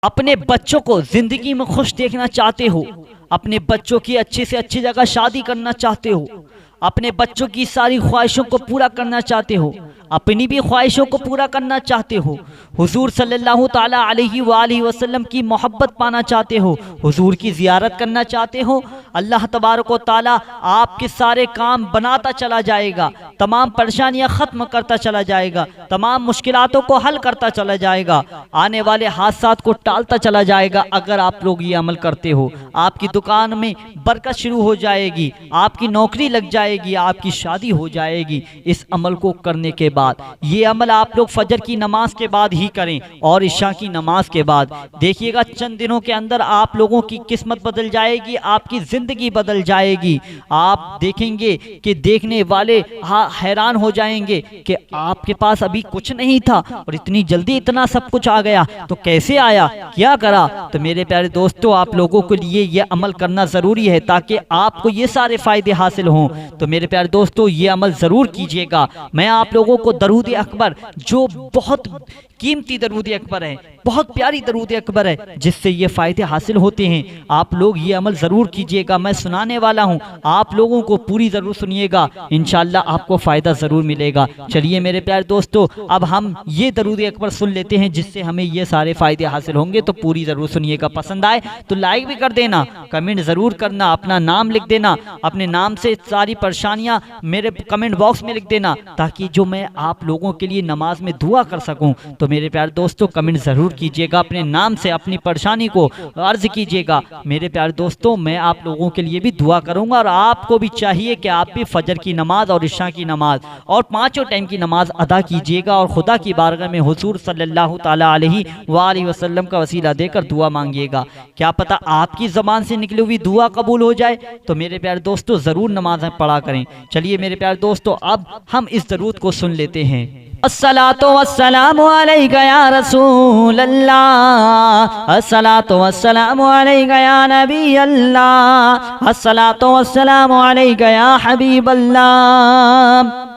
अपने बच्चों को जिंदगी में खुश देखना चाहते हो, अपने बच्चों की अच्छी से अच्छी जगह शादी करना चाहते हो, अपने बच्चों की सारी ख्वाहिशों को पूरा करना चाहते हो, अपनी भी ख्वाहिशों को पूरा करना चाहते हो, हुजूर सल्लल्लाहु ताला अलैहि वालैहि वसल्लम की मोहब्बत पाना चाहते हो, हुजूर की ज़ियारत करना चाहते हो, अल्लाह तबारक व ताला आपके सारे काम बनाता चला जाएगा, तमाम परेशानियां ख़त्म करता चला जाएगा, तमाम मुश्किलातों को हल करता चला जाएगा, आने वाले हादसात को टालता चला जाएगा। अगर आप लोग ये अमल करते हो, आपकी दुकान में बरकत शुरू हो जाएगी, आपकी नौकरी लग जाएगी, आपकी शादी हो जाएगी। इस अमल को करने के बाद, ये अमल आप लोग फजर की नमाज के बाद ही करें और इशा की नमाज के बाद। देखिएगा चंद दिनों के अंदर आप लोगों की किस्मत बदल जाएगी, आपकी जिंदगी बदल जाएगी। आप देखेंगे कि देखने वाले हैरान हो जाएंगे कि आपके पास अभी कुछ नहीं था और इतनी जल्दी इतना सब कुछ आ गया, तो कैसे आया, क्या करा। तो मेरे प्यारे दोस्तों, आप लोगों के लिए ये अमल करना जरूरी है ताकि आपको ये सारे फायदे हासिल हों। तो मेरे प्यारे दोस्तों, ये अमल जरूर कीजिएगा। मैं आप लोगों को दरूद अकबर, जो बहुत कीमती दरूद अकबर है, बहुत प्यारी दरूद अकबर है, जिससे ये फ़ायदे हासिल होते हैं, आप लोग ये अमल ज़रूर कीजिएगा। मैं सुनाने वाला हूँ, आप लोगों को पूरी ज़रूर सुनिएगा, इंशाअल्लाह आपको फ़ायदा ज़रूर मिलेगा। चलिए मेरे प्यारे दोस्तों, अब हम ये दरूद अकबर सुन लेते हैं, जिससे हमें ये सारे फ़ायदे हासिल होंगे। तो पूरी ज़रूर सुनिएगा। पसंद आए तो लाइक भी कर देना, कमेंट ज़रूर करना, अपना नाम लिख देना, अपने नाम से सारी परेशानियाँ मेरे कमेंट बॉक्स में लिख देना, ताकि जो मैं आप लोगों के लिए नमाज में दुआ कर सकूँ। तो मेरे प्यारे दोस्तों, कमेंट ज़रूर कीजिएगा, अपने नाम से अपनी परेशानी को अर्ज कीजिएगा। मेरे प्यारे दोस्तों, मैं आप लोगों के लिए भी दुआ करूंगा और आपको भी चाहिए कि आप भी फजर की नमाज और इशा की नमाज और पाँचों टाइम की नमाज अदा कीजिएगा और खुदा की बारगाह में हुजूर सल्लल्लाहु ताला अलैहि वालैहि वसल्लम का वसीला देकर दुआ मांगिएगा। क्या पता आपकी ज़बान से निकली हुई दुआ कबूल हो जाए। तो मेरे प्यारे दोस्तों, ज़रूर नमाज पढ़ा करें। चलिए मेरे प्यारे दोस्तों, अब हम इस दरूद को सुन लेते हैं। अस्सलातु वस्सलामु अलैका या रसूल अल्लाह, अस्सलातु वस्सलामु अलैका या नबी अल्लाह, अस्सलातु वस्सलामु अलैका या हबीब अल्लाह,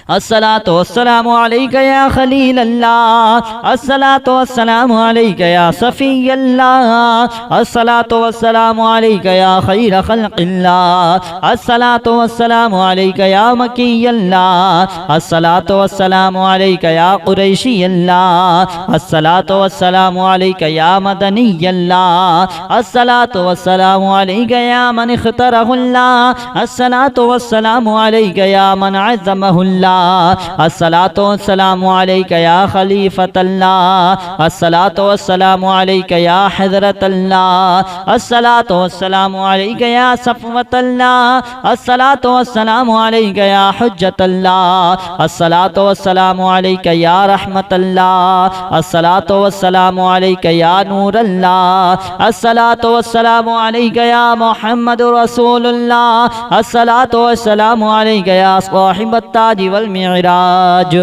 अस्सलातु वस्सलामु अलैका या खलील अल्लाह, अस्सलातु वस्सलामु अलैका या सफ़ी अल्लाह, अस्सलातु वस्सलामु अलैका या खैर खल्क़िल्लाह, अस्सलातु वस्सलामु अलैका या मकी अल्लाह, अस्सलातु वस्सलामु अलैका या कुरैशी अल्लाह, अस्सलातु वस्सलामु अलैका या मदनी अल्लाह, अस्सलातु वस्सलामु अलैका या मन इख्तरहुल्लाह, अस्सलातु वस्सलामु अलैका या मन अज़्ज़महुल्लाह, अस्सलातु वस्सलामु अलैका या खलीफतल्लाह, अस्सलातु वस्सलामु अलैका या हज़रतल्लाह, अस्सलातु वस्सलामु अलैका या सफ़वतल्लाह, अस्सलातु वस्सलामु अलैका या हुज्जतल्लाह, अस्सलातु वस्सलामु अलैका या रहमतल्लाह, अस्सलातु वस्सलामु अलैका या नूरल्लाह, अस्सलातु वस्सलामु अलैका या मुहम्मदुर रसूलुल्लाह, अस्सलातु वस्सलामु अलैका या साहिबत ताज वल मिअराज,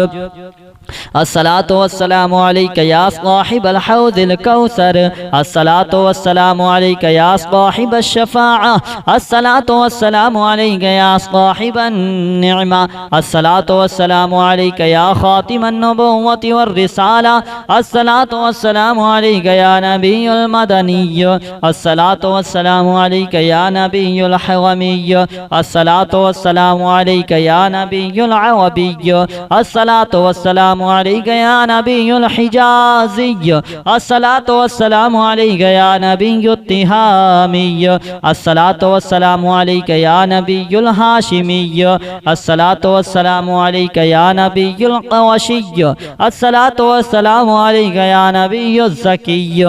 अस्सलातु वस्सलामु अलैका या साहिबल हौज़िल कौसर, अस्सलातु वस्सलामु अलैका या साहिबश शफ़ाअ, अस्सलातु वस्सलामु अलैका या साहिबन निअमा, अस्सलातु वस्सलामु अलैका या खातिमन नबुव्वति वर रिसाला, अस्सलातु वस्सलामु अलैका या नबियुल मदनिय्य, अस्सलातु वस्सलामु अलैका या नबियुल हवमिय्य, अस्सलातु वस्सलामु अलैका या नबियुल अवबिय्य, अस्सलातु वस्सलामु अलैका या नबियुल हिजाज़िय्य, अस्सलातु वस्सलामु अलैका या नबियुत तिहामिय्य, अस्सलातु वस्सलामु अलैका या नबियुल हाशिमिय्य, अस्सलातु वस्सलामु अलैका या नबियुल क़वशिय्य, अस्सलातु वस्सलामु अलैका या नबियुज़ ज़किय्य,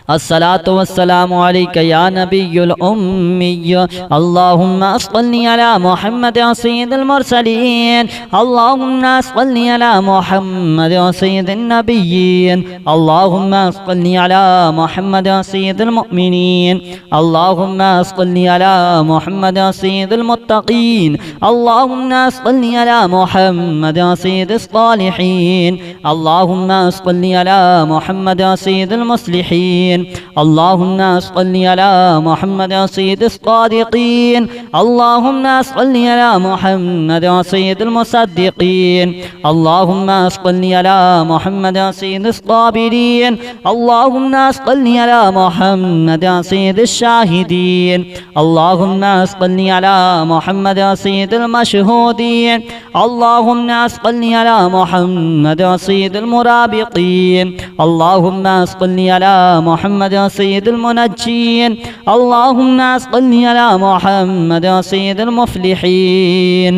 अस्सलातु वस्सलामु अलैका या नबियुल उम्मिय्य, अल्लाहुम्मा सल्लि अला मुहम्मद सय्यिदिल मुरसलीन, अल्लाहुम्मा सल्लि अला मुहम्मद सय्यिदिन नबिय्यीन, अल्लाहुम्मा सल्लि अला मुहम्मद सय्यिदिल मुमिनीन, अल्लाहुम्मा सल्लि अला मुहम्मद सय्यिदिल मुत्तक़ीन, अल्लाहुम्मा सल्लि अला मुहम्मद सय्यिदिस सालिहीन, अल्लाहुम्मा सल्लि अला मुहम्मद सय्यिदिल मुस्लिहीन, अल्लाहुम्मा सल्लि अला मुहम्मद सय्यिदिस सादिक़ीन, अल्लाहुम्मा सल्लि अला मुहम्मद सय्यिदिल मुसद्दिक़ीन, अल्लाह اللهم صل على محمد سيد الصابرين اللهم صل على محمد سيد الشاهدين اللهم صل على محمد سيد المشهودين اللهم صل على محمد سيد المرابطين اللهم صل على محمد سيد المنجين اللهم صل على محمد سيد المفلحين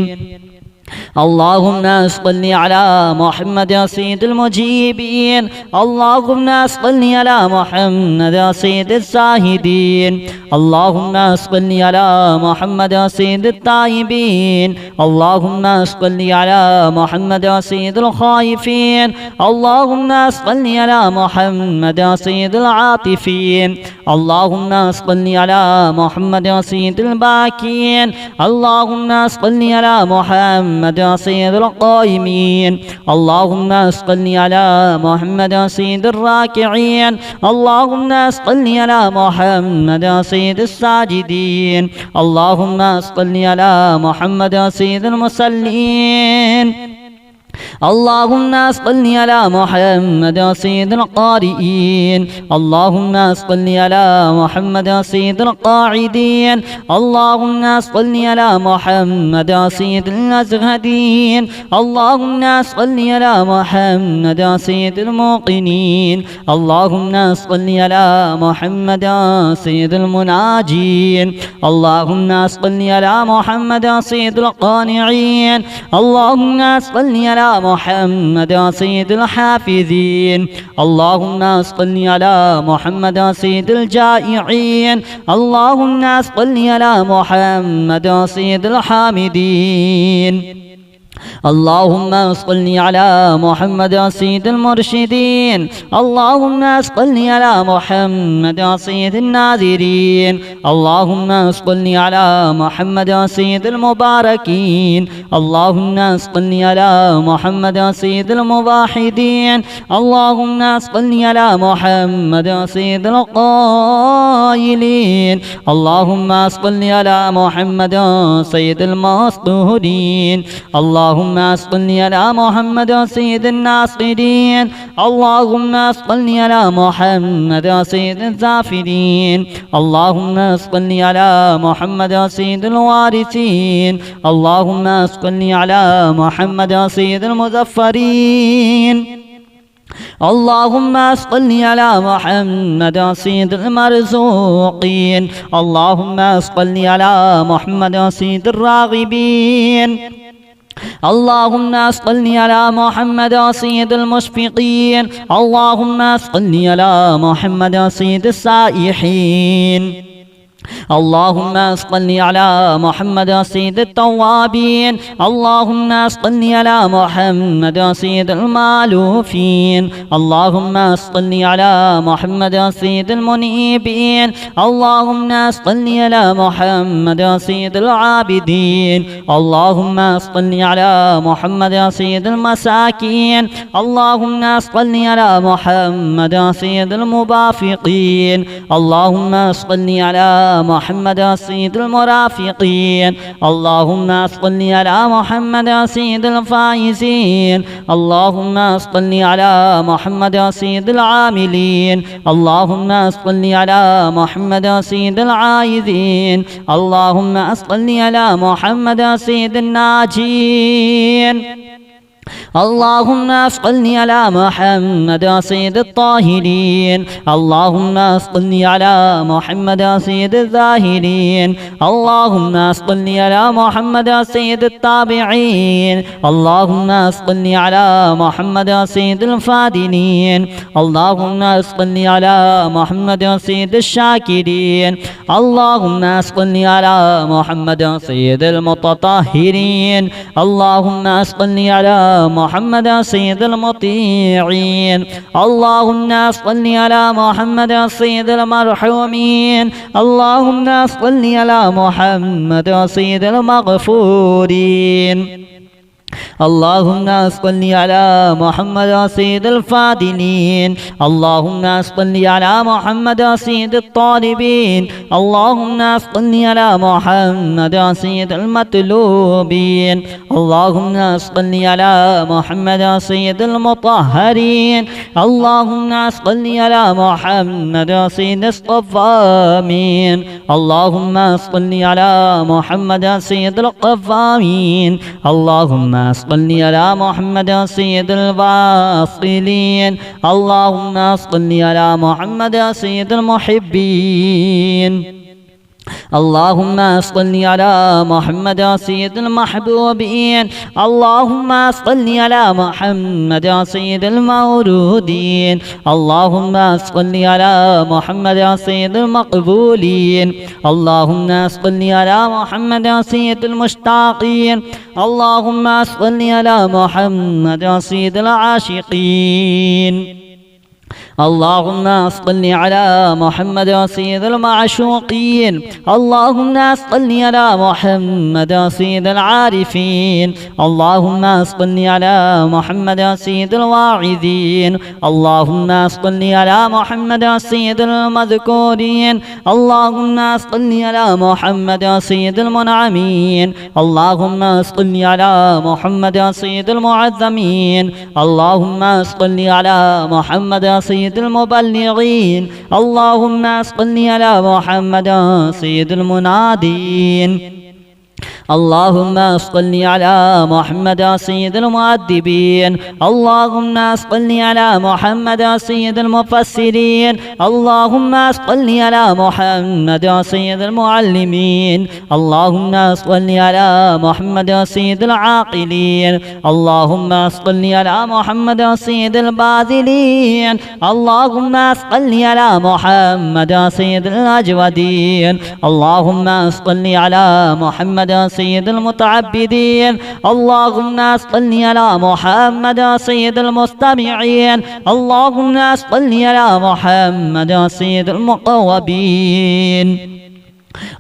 اللهم صل على محمد سيد المجيبين اللهم صل على محمد سيد الزاهدين اللهم صل على محمد سيد التائبين اللهم صل على محمد سيد الخائفين اللهم صل على محمد سيد العاطفين اللهم صل على محمد سيد الباكين اللهم صل على محمد سيد القائمين اللهم صل على محمد سيد الراكعين اللهم صل على محمد سيد الساجدين اللهم صل على محمد سيد المصلين اللهم صل على محمد سيد القارئين اللهم صل على محمد سيد القاعدين اللهم صل على محمد سيد الأزهدين اللهم صل على محمد سيد الموقنين اللهم صل على محمد سيد المناجين اللهم صل على محمد سيد القانعين اللهم صل على محمد سيد الحافظين اللهم صل على محمد سيد الجائعين اللهم صل على محمد سيد الحامدين اللهم صل على محمد سيد المرشدين اللهم صل على محمد سيد الناذرين اللهم صل على محمد سيد المباركين اللهم صل على محمد سيد الموحدين اللهم صل على محمد سيد القائلين اللهم صل على محمد سيد المصطهرين اللهم صل على محمد سيد الناصرين اللهم صل على محمد سيد الزافرين اللهم صل على محمد سيد الوارثين اللهم صل على محمد سيد المظفرين اللهم صل على محمد سيد المرزوقين اللهم صل على محمد سيد الراغبين اللهم صل على محمد سيد المشفقين اللهم صل على محمد سيد السائحين اللهم صل على محمد سيد التوابين اللهم صل على محمد سيد المالوفين اللهم صل على محمد سيد المنيبين اللهم صل على محمد سيد العابدين اللهم صل على محمد سيد المساكين اللهم صل على محمد سيد المبافقين اللهم صل على محمد سيد المرافقين اللهم صل على محمد سيد الفائزين اللهم صل على محمد سيد العاملين اللهم صل على محمد سيد العايذين اللهم صل على محمد سيد الناجين اللهم صل على محمد سيد الطاهرين اللهم صل على محمد سيد الزاهرين اللهم صل على محمد سيد التابعين اللهم صل على محمد سيد الفاضلين اللهم صل على محمد سيد الشاكرين اللهم صل على محمد سيد المتطهرين اللهم صل على محمد سيد المطيعين اللهم صل على محمد سيد المرحومين اللهم صل على محمد سيد المغفورين اللهم صل على محمد سيد الفاضلين اللهم صل على محمد سيد الطالبين اللهم صل على محمد سيد المطلوبين اللهم صل على محمد سيد المطهرين اللهم صل على محمد سيد الصفامين اللهم صل على محمد سيد القفامين اللهم صل على محمد سيد الواصلين اللهم صل على محمد سيد المحبين اللهم صل على محمد سيد المحبوبين اللهم صل على محمد سيد المورودين اللهم صل على محمد سيد المقبولين اللهم صل على محمد سيد المشتاقين اللهم صل على محمد سيد العاشقين اللهم صل على محمد سيد المعشوقين اللهم صل على محمد سيد العارفين اللهم صل على محمد سيد الواعظين اللهم صل على محمد سيد المذكورين اللهم صل على محمد سيد المنعمين اللهم صل على محمد سيد المعظمين اللهم صل على محمد سيد المبلغين اللهم صل على محمد سيد المنادين اللهم صل على محمد سيد المؤدبين اللهم صل على محمد سيد المفسرين اللهم صل على محمد سيد المعلمين اللهم صل على محمد سيد العاقلين اللهم صل على محمد سيد الباذلين اللهم صل على محمد سيد الأجودين اللهم صل على محمد سيد المتعبدين اللهم صل على محمد سيد المستمعين اللهم صل على محمد سيد المقوبين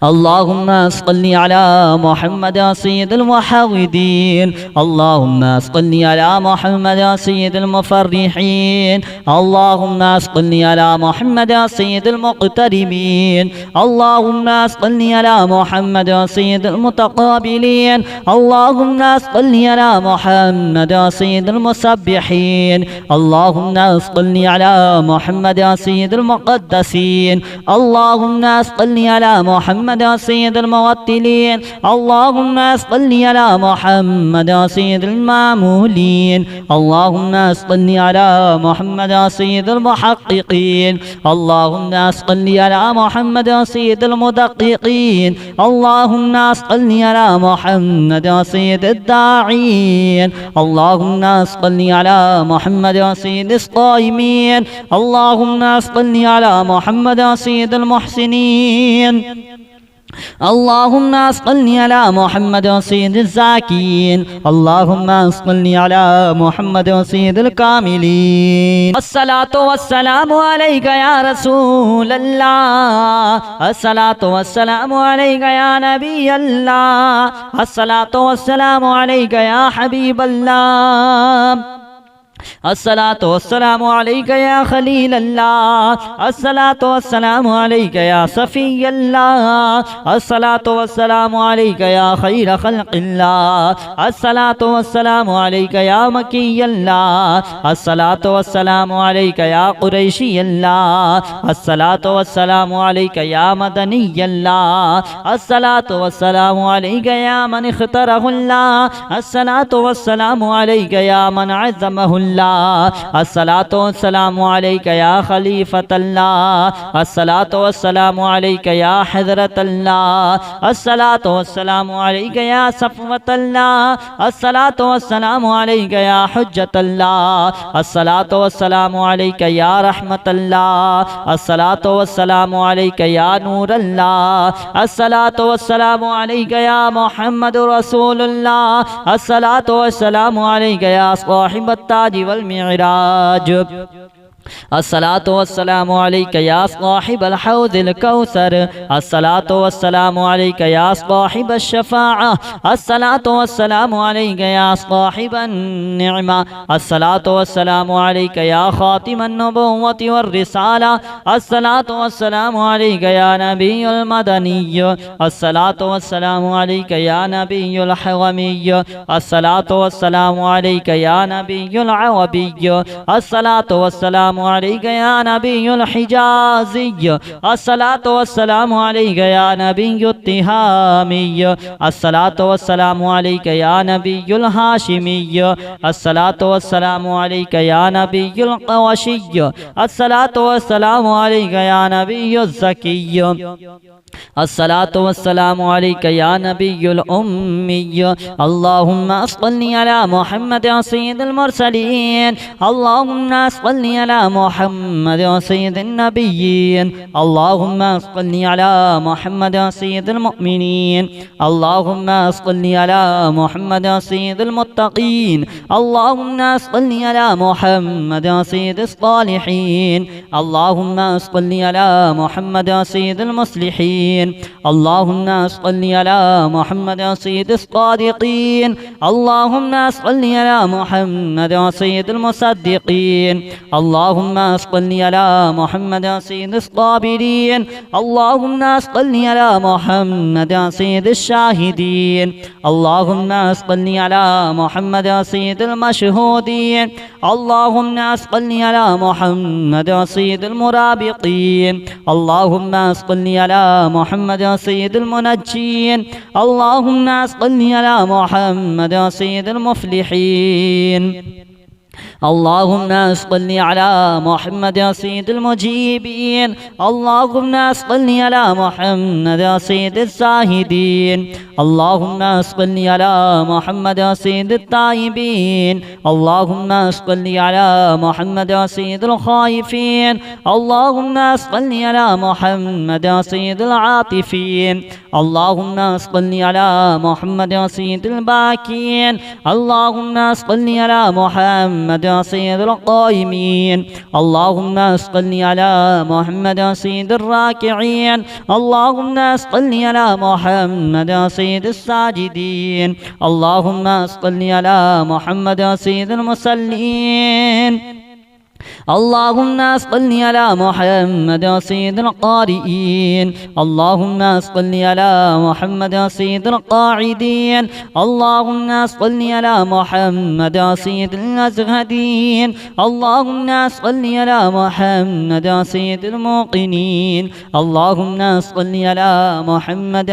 اللهم صل على محمد سيد المحاودين اللهم صل على محمد سيد المفرحين اللهم صل على محمد سيد المقتربين اللهم صل على محمد سيد المتقابلين اللهم صل على محمد سيد المسبحين اللهم صل على محمد سيد المقدسين اللهم صل على محمد سيد الموتلين اللهم صل على محمد سيد المعمولين اللهم صل على محمد سيد المحققين اللهم صل على محمد سيد المدققين اللهم صل على محمد سيد الداعين اللهم صل على محمد سيد الصائمين اللهم صل على محمد سيد المحسنين اللهم صل على محمد سيد الزاكين اللهم صل على محمد سيد الكاملين الصلاة والسلام عليك يا رسول الله الصلاة والسلام عليك يا نبي الله الصلاة والسلام عليك يا حبيب الله الصلاة والسلام عليك يا خليل الله الصلاة والسلام عليك يا صفي الله الصلاة والسلام عليك يا خير خلق الله الصلاة والسلام عليك يا مكي الله الصلاة والسلام عليك يا قريشي الله الصلاة والسلام عليك يا مدني الله الصلاة والسلام عليك يا من اختاره الله الصلاة والسلام عليك يا من عزمه الله الصلاة والسلام عليك يا خليفة الله الصلاة والسلام عليك يا حضرة الله الصلاة والسلام عليك يا صفوة الله الصلاة والسلام عليك يا حجة الله الصلاة والسلام عليك يا رحمة الله الصلاة والسلام عليك يا نور الله الصلاة والسلام عليك يا محمد رسول الله الصلاة والسلام عليك يا صاحب التاج والمعراج الصلاة والسلام عليك يا صاحب الحوض الكوثر. الصلاة والسلام عليك يا صاحب الشفاعة. الصلاة والسلام عليك يا صاحب النعمة. الصلاة والسلام عليك يا خاتم النبوة والرسالة. الصلاة والسلام عليك يا نبي المدني. الصلاة والسلام عليك يا نبي الحومي. الصلاة والسلام عليك يا نبي العوبي. الصلاة والسلام عليك يا نبي الحجازي. الصلاة والسلام عليك يا نبي التهامي. الصلاة والسلام عليك يا نبي الهاشمي. الصلاة والسلام عليك يا نبي القوشي. الصلاة والسلام عليك يا نبي الزكي. الصلاة والسلام عليك يا نبي الأمي. اللهم صل على محمد سيد المرسلين. اللهم صل على محمد سيد النبيين. اللهم صل على محمد سيد المؤمنين. اللهم صل على محمد سيد المتقين. اللهم صل على محمد سيد الصالحين. اللهم صل على محمد سيد المصلحين. اللهم صل على محمد سيد الصادقين. اللهم صل على محمد سيد المصدقين. اللهم صل على محمد سيد الصابرين. اللهم صل على محمد سيد الشاهدين. اللهم صل على محمد سيد المشهودين. اللهم صل على محمد سيد المرابطين. اللهم صل على محمد سيد المنجين. اللهم صل على محمد سيد المفلحين. اللهم صل على محمد سيد المجيبين. اللهم صل على محمد سيد الزاهدين. اللهم صل على محمد سيد التائبين. اللهم صل على محمد سيد الخائفين. اللهم صل على محمد سيد العاطفين. اللهم صل على محمد سيد الباكين. اللهم صل على محمد سيد القائمين. اللهم صل على محمد سيد الراكعين. اللهم صل على محمد سيد الساجدين. اللهم صل على محمد سيد المصلين. اللهم صل على محمد سيد القارئين. اللهم صل على محمد سيد القاعدين. اللهم صل على محمد سيد الأزهدين. اللهم صل على محمد سيد الموقنين. اللهم صل على محمد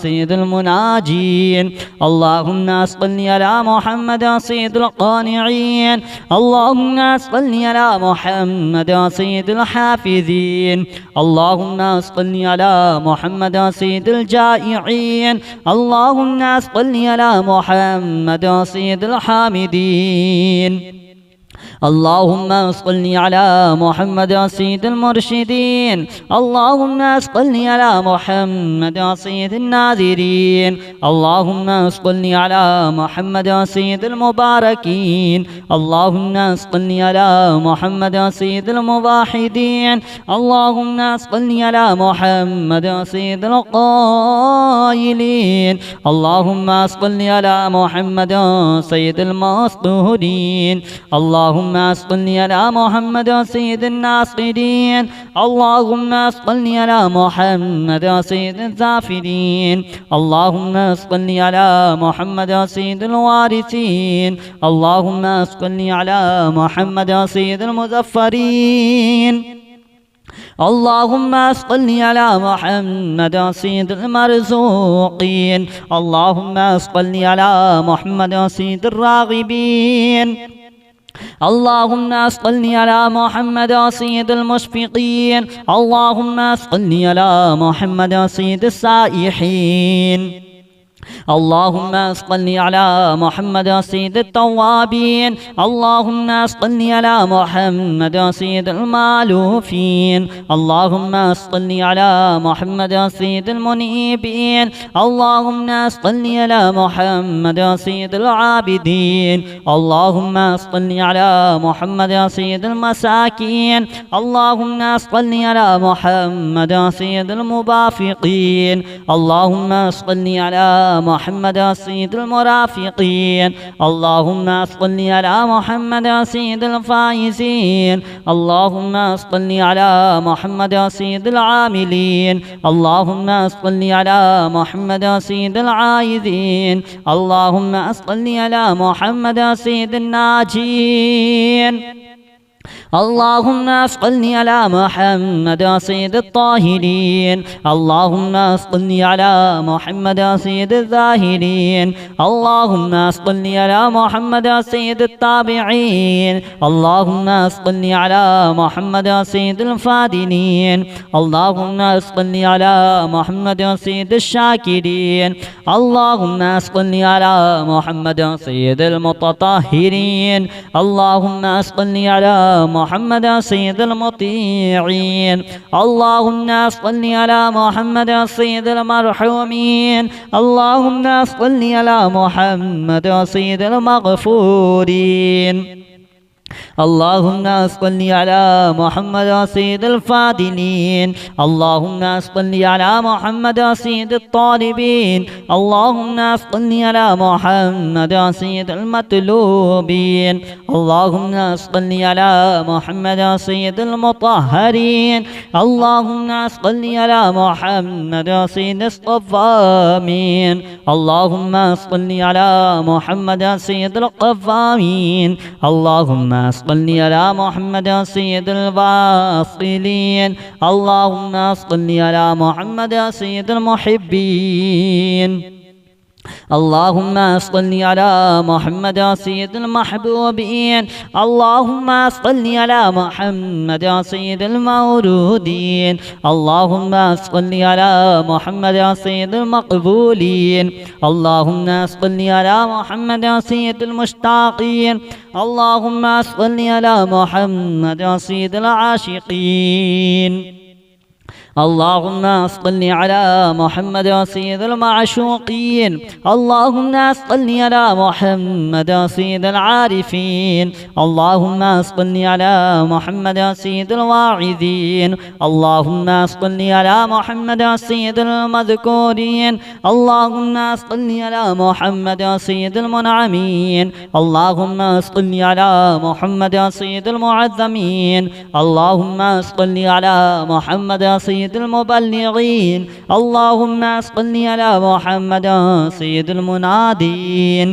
سيد المناجين. اللهم صل على محمد سيد القانعين. اللهم صل على محمد سيد الحافظين. اللهم صل على محمد سيد الجائعين. اللهم صل على محمد سيد الحامدين. اللهم صل على محمد سيد المرشدين. اللهم صل على محمد سيد الناذرين. اللهم صل على محمد سيد المباركين. اللهم صل على محمد سيد الموحدين. اللهم صل على محمد سيد القائلين. اللهم صل على محمد سيد المصطهرين. اللهم صل على محمد سيد الناصرين. اللهم صل على محمد سيد الزافرين. اللهم صل على محمد سيد الوارثين. اللهم صل على محمد سيد المظفرين. اللهم صل على محمد سيد المرزوقين. اللهم صل على محمد سيد الراغبين. اللهم صل على محمد سيد المشفقين. اللهم صل على محمد سيد السائحين. اللهم صل على محمد سيد التوابين. اللهم صل على محمد سيد المالوفين. اللهم صل على محمد سيد المنيبين. اللهم صل على محمد سيد العابدين. اللهم صل على محمد سيد المساكين. اللهم صل على محمد سيد المبافقين. اللهم صل على محمد سيد المرافقين. اللهم صل على محمد سيد الفائزين. اللهم صل على محمد سيد العاملين. اللهم صل على محمد سيد العائذين. اللهم صل على محمد سيد الناجين. اللهم صل على محمد سيد الطاهرين. اللهم صل على محمد سيد الزاهرين. اللهم صل على محمد سيد التابعين. اللهم صل على محمد سيد الفاضلين. اللهم صل على محمد سيد الشاكرين. اللهم صل على محمد سيد المتطهرين. اللهم صل على محمد سيد المطيعين. اللهم صل على محمد سيد المرحومين. اللهم صل على محمد سيد المغفورين. اللهم صل على محمد سيد الفاضلين. اللهم صل على محمد سيد الطالبين. اللهم صل على محمد سيد المطلوبين. اللهم صل على محمد سيد المطهرين. اللهم صل على محمد سيد الصفامين. اللهم صل على محمد سيد القوامين. اللهم صل على محمد سيد الواصلين. اللهم صل على محمد سيد المحبين. اللهم صل على محمد سيد المحبوبين. اللهم صل على محمد سيد المورودين. اللهم صل على محمد سيد المقبولين. اللهم صل على محمد سيد المشتاقين. اللهم صل على محمد سيد العاشقين. اللهم صل على محمد سيد المعشوقين. اللهم صل على محمد سيد العارفين. اللهم صل على محمد سيد الواعظين. اللهم صل على محمد سيد المذكورين. اللهم صل على محمد سيد المنعمين. اللهم صل على محمد سيد المعظمين. اللهم صل على محمد سيد المبلغين. اللهم صل على محمد سيد المنادين.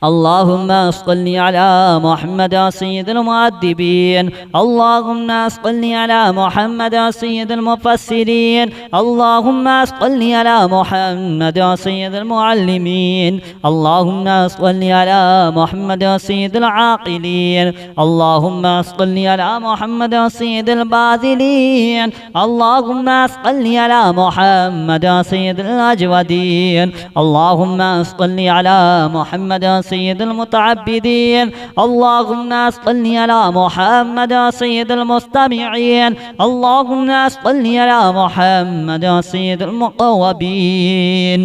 اللهم صل على محمد سيد المؤدبين. اللهم صل على محمد سيد المفسرين. اللهم صل على محمد سيد المعلمين. اللهم صل على محمد سيد العاقلين. اللهم صل على محمد سيد الباذلين. اللهم صل على محمد سيد الأجودين. اللهم صل على محمد سيد المتعبدين. اللهم صل على محمد سيد المستمعين. اللهم صل على محمد سيد المقوبين.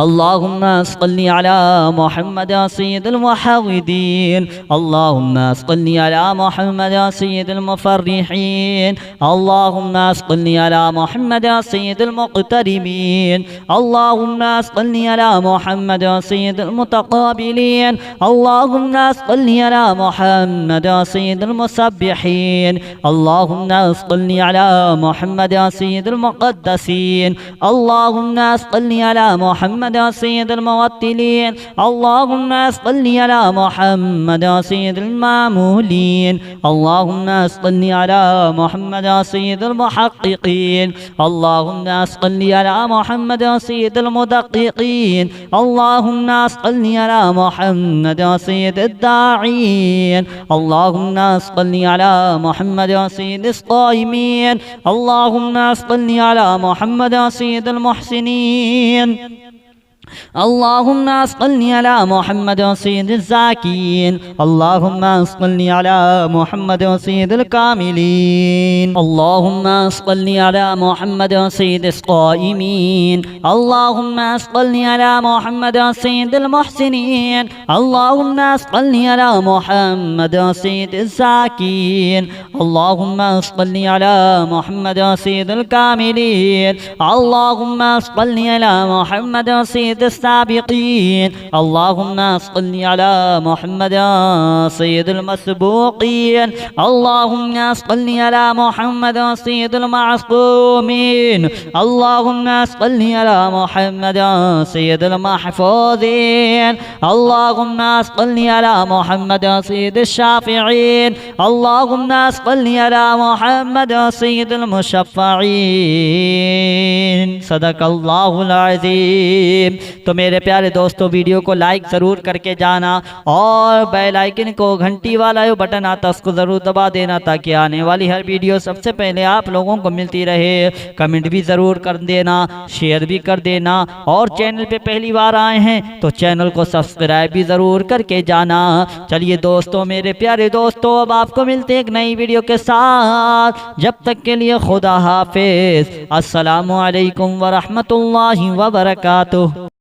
اللهم صل على محمد سيد المحودين. اللهم صل على محمد سيد المفرحين. اللهم صل على محمد سيد المقتربين. اللهم صل على محمد سيد المتقابلين. اللهم صل على محمد سيد المسبحين. اللهم صل على محمد سيد المقدسين. اللهم صل على محمد محمد سيد الموتلين اللهم صل على محمد سيد المعمولين اللهم صل على محمد سيد المحققين اللهم صل على محمد سيد المدققين اللهم صل على محمد سيد الداعين اللهم صل على محمد سيد الصائمين اللهم صل على محمد سيد المحسنين اللهم صل على محمد سيد الزاكين اللهم صل على محمد سيد الكاملين اللهم صل على محمد سيد القائمين اللهم صل على محمد سيد المحسنين اللهم صل على محمد سيد الزاكين اللهم صل على محمد سيد الكاملين اللهم صل على محمد سيد السابقين اللهم صل على محمد سيد المسبوقين اللهم صل على محمد سيد المعصومين اللهم صل على محمد سيد المحفوظين اللهم صل على محمد سيد الشافعين اللهم صل على محمد سيد المشفعين صدق الله العظيم। तो मेरे प्यारे दोस्तों वीडियो को लाइक ज़रूर करके जाना और बेल आइकन को घंटी वाला जो बटन आता है उसको ज़रूर दबा देना ताकि आने वाली हर वीडियो सबसे पहले आप लोगों को मिलती रहे। कमेंट भी ज़रूर कर देना, शेयर भी कर देना और चैनल पे पहली बार आए हैं तो चैनल को सब्सक्राइब भी ज़रूर करके जाना। चलिए दोस्तों मेरे प्यारे दोस्तों अब आपको मिलते एक नई वीडियो के साथ, जब तक के लिए खुदा हाफिज़। अस्सलामु अलैकुम व रहमतुल्लाहि व बरकातुहू।